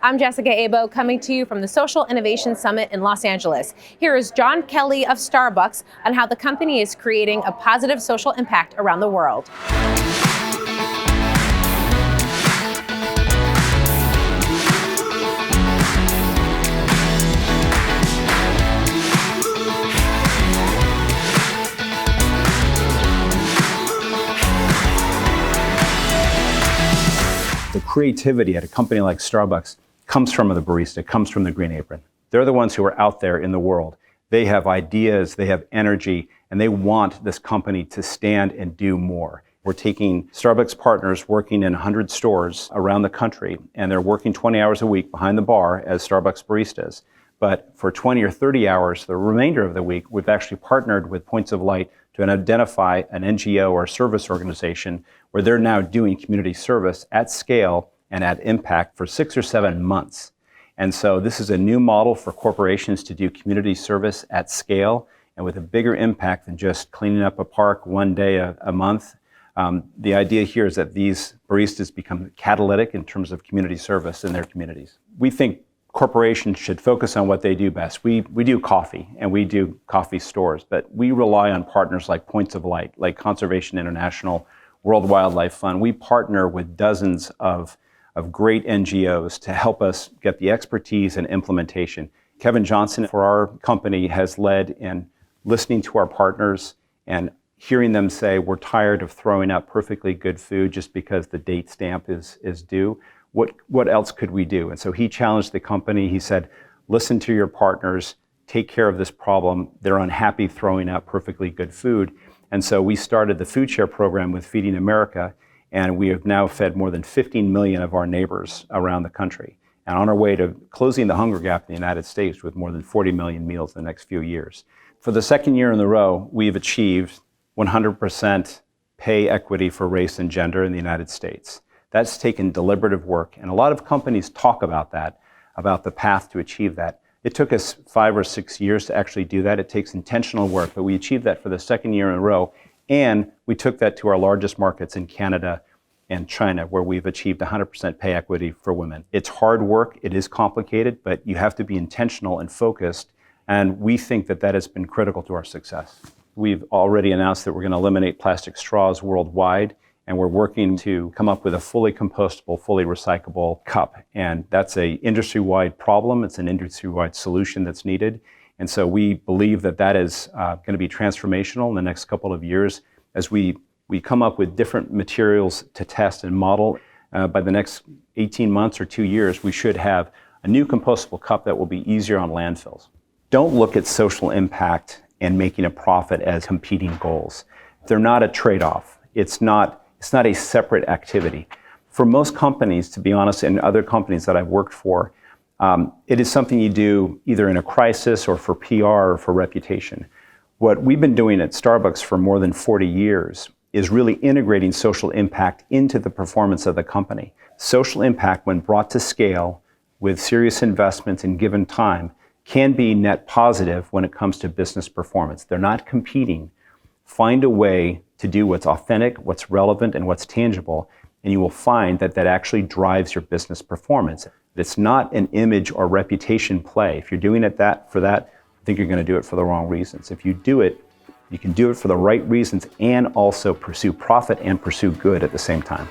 I'm Jessica Abo, coming to you from the Social Innovation Summit in Los Angeles. Here is John Kelly of Starbucks on how the company is creating a positive social impact around the world. The creativity at a company like Starbucks comes from the barista, comes from the Green Apron. They're the ones who are out there in the world. They have ideas, they have energy, and they want this company to stand and do more. We're taking Starbucks partners working in 100 stores around the country, and they're working 20 hours a week behind the bar as Starbucks baristas. But for 20 or 30 hours, the remainder of the week, we've actually partnered with Points of Light to identify an NGO or service organization where they're now doing community service at scale and at impact for 6 or 7 months. And so this is a new model for corporations to do community service at scale and with a bigger impact than just cleaning up a park one day a month. The idea here is that these baristas become catalytic in terms of community service in their communities. We think corporations should focus on what they do best. We do coffee, and we do coffee stores, but we rely on partners like Points of Light, like Conservation International, World Wildlife Fund. We partner with dozens of great NGOs to help us get the expertise and implementation. Kevin Johnson for our company has led in listening to our partners and hearing them say, we're tired of throwing out perfectly good food just because the date stamp is due. What else could we do? And so he challenged the company. He said, listen to your partners, take care of this problem. They're unhappy throwing out perfectly good food. And so we started the food share program with Feeding America, and we have now fed more than 15 million of our neighbors around the country, and on our way to closing the hunger gap in the United States with more than 40 million meals in the next few years. For the second year in a row, we've achieved 100% pay equity for race and gender in the United States. That's taken deliberative work, and a lot of companies talk about that, about the path to achieve that. It took us 5 or 6 years to actually do that. It takes intentional work, but we achieved that for the second year in a row, and we took that to our largest markets in Canada and China, where we've achieved 100% pay equity for women. It's hard work, it is complicated, but you have to be intentional and focused, and we think that that has been critical to our success. We've already announced that we're going to eliminate plastic straws worldwide, and we're working to come up with a fully compostable, fully recyclable cup. And that's an industry-wide problem. It's an industry-wide solution that's needed. And so we believe that that is going to be transformational in the next couple of years as we come up with different materials to test and model. By the next 18 months or 2 years, we should have a new compostable cup that will be easier on landfills. Don't look at social impact and making a profit as competing goals. They're not a trade-off. It's not a separate activity. For most companies, to be honest, and other companies that I've worked for, it is something you do either in a crisis or for PR or for reputation. What we've been doing at Starbucks for more than 40 years is really integrating social impact into the performance of the company. Social impact, when brought to scale with serious investments and given time, can be net positive when it comes to business performance. They're not competing. Find a way to do what's authentic, what's relevant, and what's tangible, and you will find that that actually drives your business performance. It's not an image or reputation play. If you're doing it for that, I think you're going to do it for the wrong reasons. If you do it, you can do it for the right reasons and also pursue profit and pursue good at the same time.